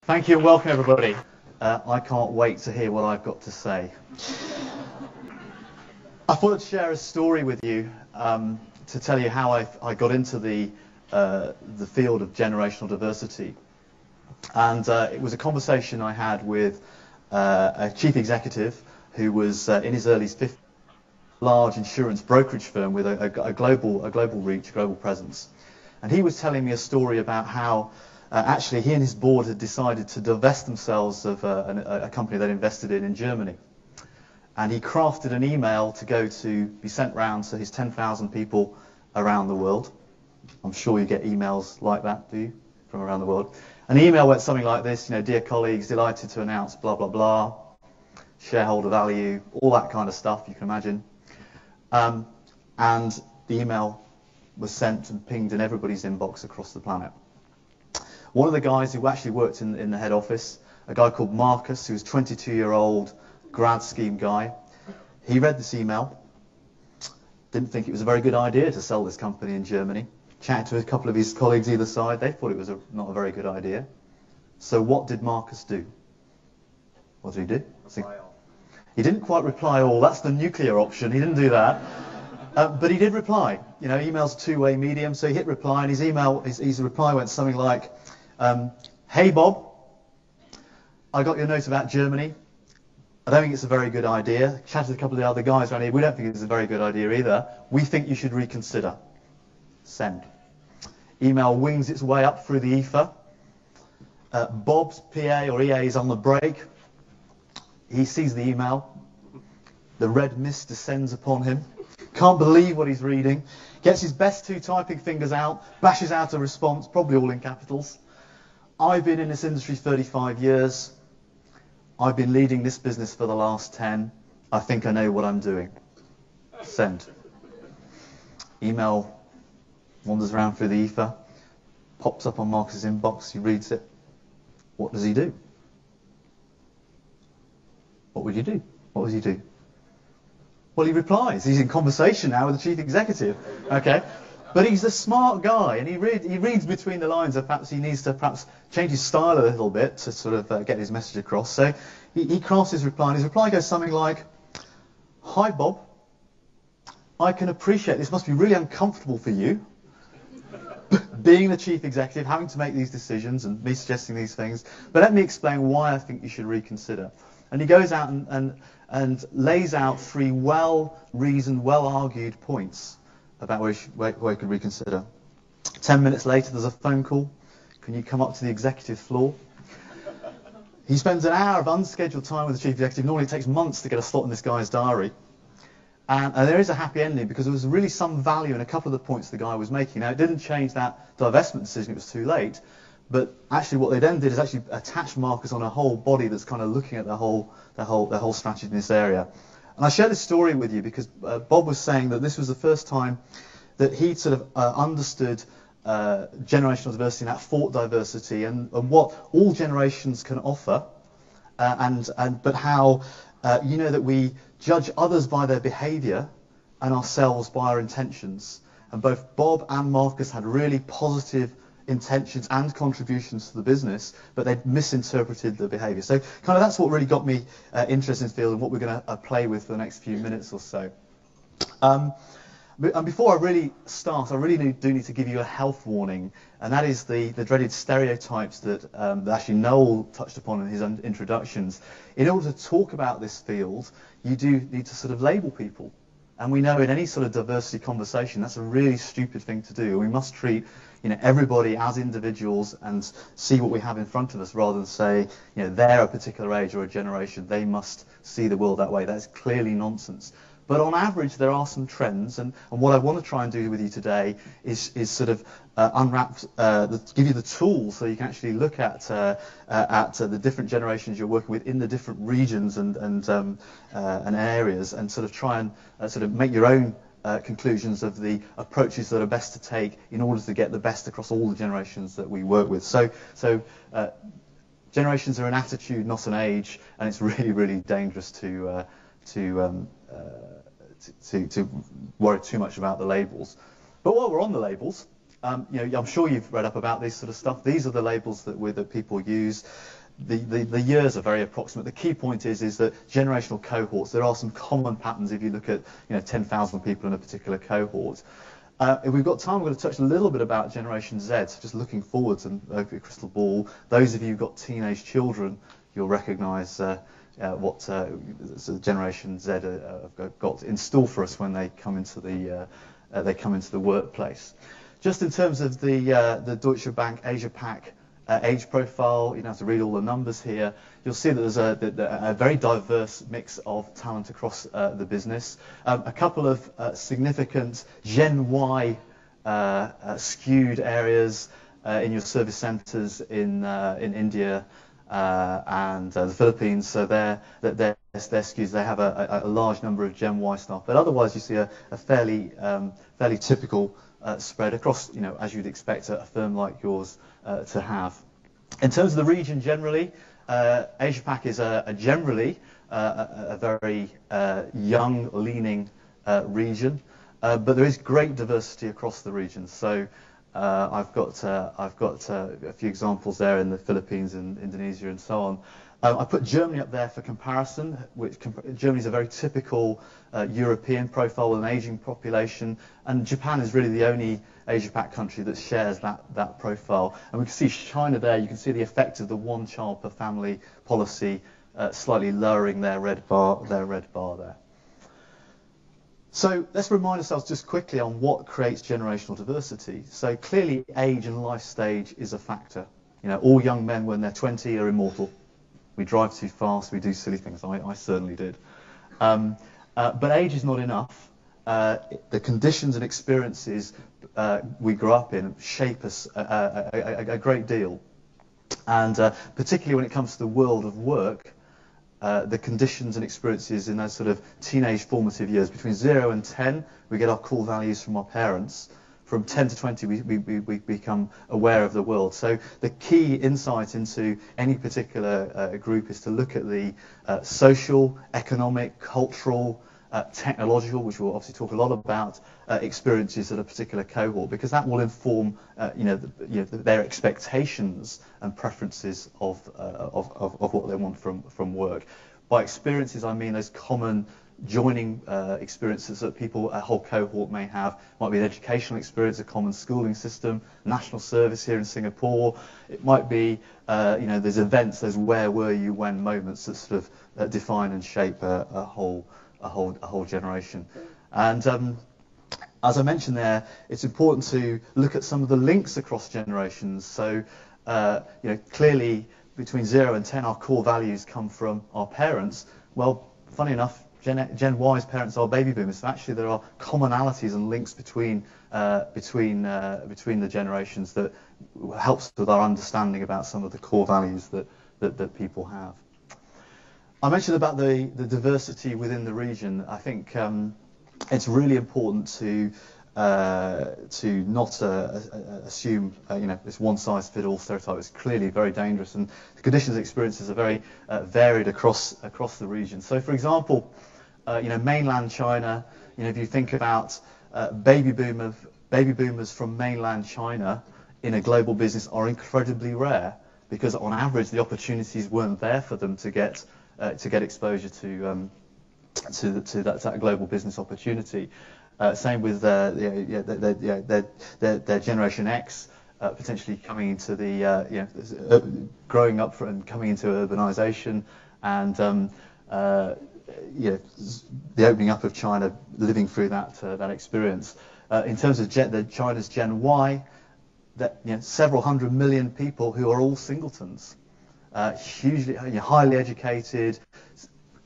Thank you and welcome everybody. I can't wait to hear what I've got to say. I thought I'd share a story with you to tell you how I got into the field of generational diversity. And it was a conversation I had with a chief executive who was in his early 50s, large insurance brokerage firm with a global reach, global presence. And he was telling me a story about how actually he and his board had decided to divest themselves of a company they'd invested in Germany. And he crafted an email to be sent round to his 10,000 people around the world. I'm sure you get emails like that, do you, from around the world? An email went something like this, dear colleagues, delighted to announce blah, blah, blah, shareholder value, all that kind of stuff you can imagine. And the email was sent and pinged in everybody's inbox across the planet. One of the guys who actually worked in the head office, a guy called Marcus, who was a 22-year-old grad scheme guy, he read this email, didn't think it was a very good idea to sell this company in Germany, chatted to a couple of his colleagues either side, they thought it was not a very good idea. So what did Marcus do? What did he do? He didn't quite reply all, that's the nuclear option, he didn't do that. But he did reply. Email's a two-way medium, so he hit reply, and his reply went something like, hey Bob, I got your note about Germany. I don't think it's a very good idea. Chatted to a couple of the other guys around here, we don't think it's a very good idea either. We think you should reconsider. Send. Email wings its way up through the ether. Bob's PA or EA is on the break. He sees the email. The red mist descends upon him. Can't believe what he's reading. Gets his best two typing fingers out, bashes out a response, probably all in capitals. I've been in this industry 35 years. I've been leading this business for the last 10. I think I know what I'm doing. Send. Email wanders around through the ether, pops up on Marcus' inbox, he reads it. What does he do? What would you do? What would he do? Well, he replies. He's in conversation now with the chief executive. Okay, but he's a smart guy, and he reads between the lines. That perhaps he needs to change his style a little bit to sort of get his message across. So he crafts his reply, and his reply goes something like, "Hi Bob, I can appreciate this must be really uncomfortable for you, being the chief executive, having to make these decisions, and me suggesting these things. But let me explain why I think you should reconsider." And he goes out and lays out three well-reasoned, well-argued points about where he could reconsider. 10 minutes later, there's a phone call. Can you come up to the executive floor? He spends an hour of unscheduled time with the chief executive. Normally it takes months to get a slot in this guy's diary. And there is a happy ending because there was really some value in a couple of the points the guy was making. Now, it didn't change that divestment decision. It was too late. But actually what they then did is actually attach Marcus on a whole body that's kind of looking at the whole strategy in this area. And I share this story with you because Bob was saying that this was the first time that he'd sort of understood generational diversity and that thought diversity and what all generations can offer, but how that we judge others by their behaviour and ourselves by our intentions. And both Bob and Marcus had really positive intentions and contributions to the business, but they'd misinterpreted the behaviour. So kind of that's what really got me interested in the field and what we're going to play with for the next few minutes or so. And before I really start, I really do need to give you a health warning, and that is the dreaded stereotypes that actually Noel touched upon in his introductions. In order to talk about this field, you do need to sort of label people. And we know in any sort of diversity conversation, that's a really stupid thing to do. We must treat everybody as individuals and see what we have in front of us rather than say, they're a particular age or a generation, they must see the world that way. That's clearly nonsense. But on average, there are some trends, and what I want to try and do with you today is sort of unwrap, give you the tools so you can actually look at the different generations you're working with in the different regions and areas, and sort of try and sort of make your own conclusions of the approaches that are best to take in order to get the best across all the generations that we work with. So generations are an attitude, not an age, and it's really, really dangerous to worry too much about the labels. But while we're on the labels, I'm sure you've read up about this sort of stuff. These are the labels that people use. The years are very approximate. The key point is that generational cohorts, there are some common patterns if you look at 10,000 people in a particular cohort. If we've got time, we're going to touch a little bit about Generation Z, so just looking forwards and over your crystal ball. Those of you who've got teenage children, you'll recognise what Generation Z have got in store for us when they come into the workplace. Just in terms of the Deutsche Bank Asia Pac age profile, you don't have to read all the numbers here. You'll see that there's a very diverse mix of talent across the business. A couple of significant Gen Y skewed areas in your service centres in India and the Philippines. So they're skews. They have a large number of Gen Y staff, but otherwise you see a fairly typical spread across, as you'd expect a firm like yours to have. In terms of the region generally, Asia Pac is generally a very young-leaning region, but there is great diversity across the region. So I've got a few examples there in the Philippines and Indonesia and so on. I put Germany up there for comparison, Germany is a very typical European profile with an aging population, and Japan is really the only Asia-Pac country that shares that profile. And we can see China there. You can see the effect of the one child per family policy slightly lowering their red bar there. So let's remind ourselves just quickly on what creates generational diversity. So clearly age and life stage is a factor. All young men when they're 20 are immortal. We drive too fast, we do silly things. I certainly did. But age is not enough. The conditions and experiences we grow up in shape us a great deal. And particularly when it comes to the world of work, the conditions and experiences in those sort of teenage formative years, between 0 and 10, we get our core values from our parents. From 10 to 20, we become aware of the world. So the key insight into any particular group is to look at the social, economic, cultural, technological, which we'll obviously talk a lot about, experiences at a particular cohort, because that will inform their expectations and preferences of what they want from work. By experiences, I mean those common joining experiences that a whole cohort may have. Might be an educational experience, a common schooling system, national service here in Singapore. It might be, there's events, there's where were you when moments that sort of define and shape a whole generation. And as I mentioned there, it's important to look at some of the links across generations. So, clearly between 0 and 10, our core values come from our parents. Well, funny enough, Gen Y's parents are baby boomers, so actually there are commonalities and links between the generations that helps with our understanding about some of the core values that people have. I mentioned about the diversity within the region. I think it's really important to not assume this one-size-fits-all stereotype. Is clearly very dangerous, and the conditions and experiences are very varied across the region. So, for example, mainland China. If you think about baby boomers from mainland China in a global business are incredibly rare, because on average the opportunities weren't there for them to get exposure to that global business opportunity. Same with their Generation X, potentially coming into growing up and coming into urbanisation, and the opening up of China, living through that experience. In terms of China's Gen Y, several hundred million people who are all singletons, hugely highly educated,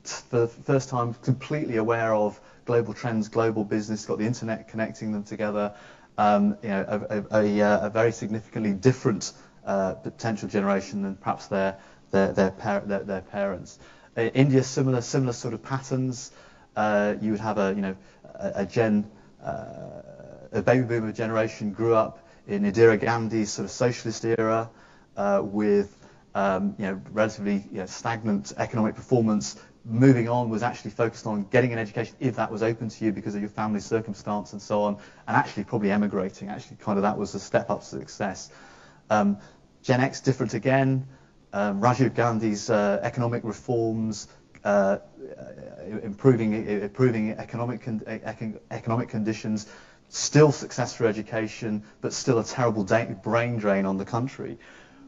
for the first time completely aware of global trends, global business, got the internet connecting them together. A very significantly different potential generation than perhaps their parents. India, similar sort of patterns. You would have a baby boomer generation grew up in Indira Gandhi's sort of socialist era, with relatively stagnant economic performance, moving on was actually focused on getting an education if that was open to you because of your family circumstance and so on, and actually probably emigrating. Actually, kind of that was a step up to success. Gen X, different again. Rajiv Gandhi's economic reforms, improving economic conditions, still success for education, but still a terrible brain drain on the country.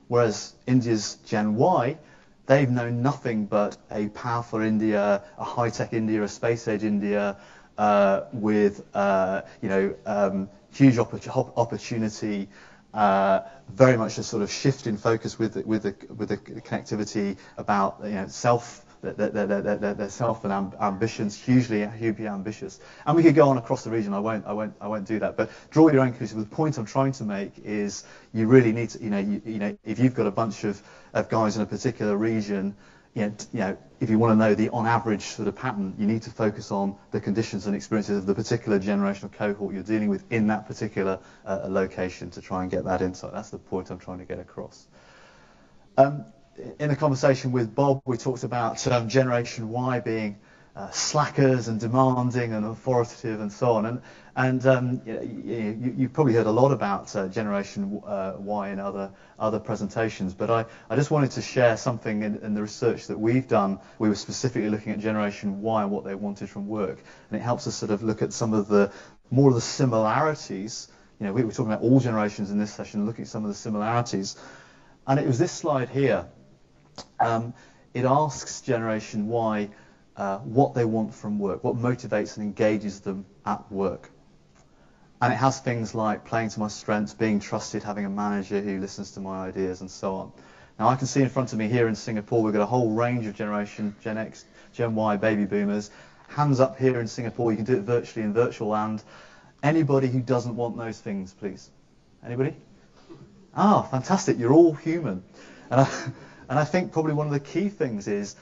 Whereas India's Gen Y, they've known nothing but a powerful India, a high-tech India, a space-age India, with huge opportunity, very much a sort of shift in focus with the connectivity about self. Their self and ambitions, hugely ambitious, and we could go on across the region. I won't do that. But draw your own conclusions. The point I'm trying to make is you really need to, if you've got a bunch of guys in a particular region, if you want to know the on average sort of pattern, you need to focus on the conditions and experiences of the particular generational cohort you're dealing with in that particular location to try and get that insight. That's the point I'm trying to get across. In the conversation with Bob, we talked about Generation Y being slackers and demanding and authoritative and so on. And you've probably heard a lot about Generation Y in other presentations. But I just wanted to share something in the research that we've done. We were specifically looking at Generation Y and what they wanted from work. And it helps us sort of look at some of the more of the similarities. We were talking about all generations in this session, looking at some of the similarities. And it was this slide here. It asks Generation Y what they want from work, what motivates and engages them at work. And it has things like playing to my strengths, being trusted, having a manager who listens to my ideas, and so on. Now, I can see in front of me here in Singapore, we've got a whole range of Generation Gen X, Gen Y, baby boomers. Hands up here in Singapore, you can do it virtually in virtual land. Anybody who doesn't want those things, please? Anybody? Ah, fantastic, you're all human. And I think probably one of the key things is,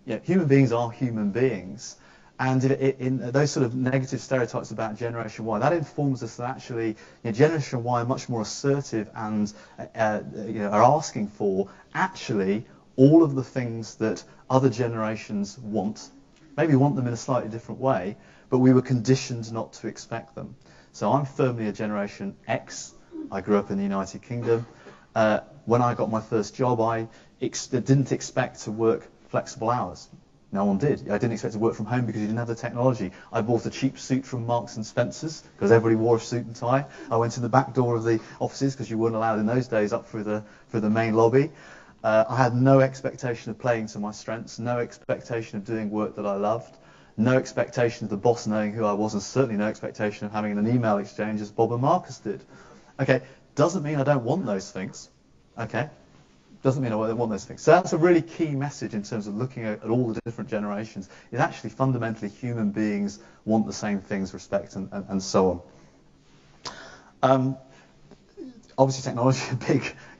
human beings are human beings. And in those sort of negative stereotypes about Generation Y, that informs us that actually Generation Y are much more assertive and are asking for actually all of the things that other generations want. Maybe want them in a slightly different way, but we were conditioned not to expect them. So I'm firmly a Generation X. I grew up in the United Kingdom. When I got my first job, I didn't expect to work flexible hours. No one did. I didn't expect to work from home because you didn't have the technology. I bought a cheap suit from Marks and Spencer's because everybody wore a suit and tie. I went to the back door of the offices because you weren't allowed in those days up through the main lobby. I had no expectation of playing to my strengths, no expectation of doing work that I loved, no expectation of the boss knowing who I was, and certainly no expectation of having an email exchange as Bob and Marcus did. Okay, doesn't mean I don't want those things. Okay. Doesn't mean I want those things. So that's a really key message in terms of looking at all the different generations. Is actually fundamentally human beings want the same things, respect and so on. Obviously, technology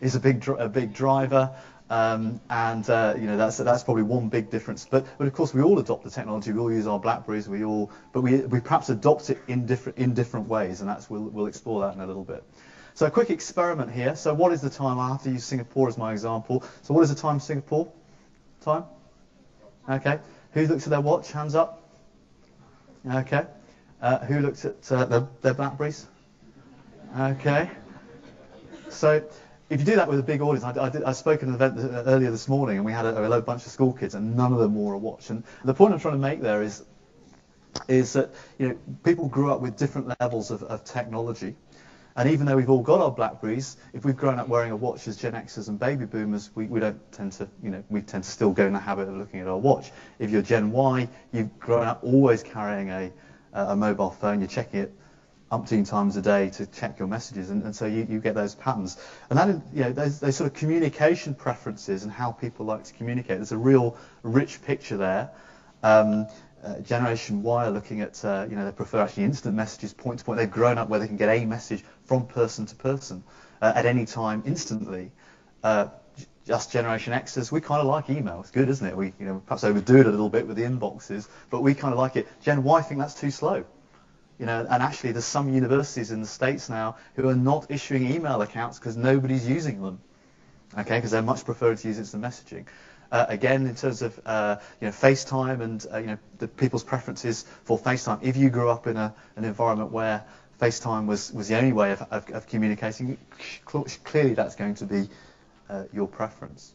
is a big driver, and that's probably one big difference. But of course, we all adopt the technology. We all use our BlackBerries. But we perhaps adopt it in different ways, and we'll explore that in a little bit. So a quick experiment here. So what is the time? I have to use Singapore as my example. So what is the time in Singapore? Time? Okay. Who looks at their watch? Hands up. Okay. Who looks at their BlackBerries? Okay. So if you do that with a big audience, I spoke at an event earlier this morning, and we had a bunch of school kids, and none of them wore a watch. And the point I'm trying to make there is that people grew up with different levels of technology. And even though we've all got our BlackBerries, if we've grown up wearing a watch as Gen Xers and baby boomers, we don't tend to, we tend to still go in the habit of looking at our watch. If you're Gen Y, you've grown up always carrying a mobile phone, you're checking it umpteen times a day to check your messages, and so you get those patterns. And that, those sort of communication preferences and how people like to communicate, there's a real rich picture there. Generation Y are looking at, they prefer actually instant messages, point to point. They've grown up where they can get a message from person to person at any time instantly. Just Generation Xers, we kind of like email. It's good, isn't it? We perhaps overdo it a little bit with the inboxes, but we kind of like it. Gen Y think that's too slow. And actually there's some universities in the States now who are not issuing email accounts because nobody's using them. Okay, because they much prefer to use instant messaging. Again, in terms of FaceTime and the people's preferences for FaceTime, if you grew up in an environment where FaceTime was the only way of communicating, clearly that's going to be your preference.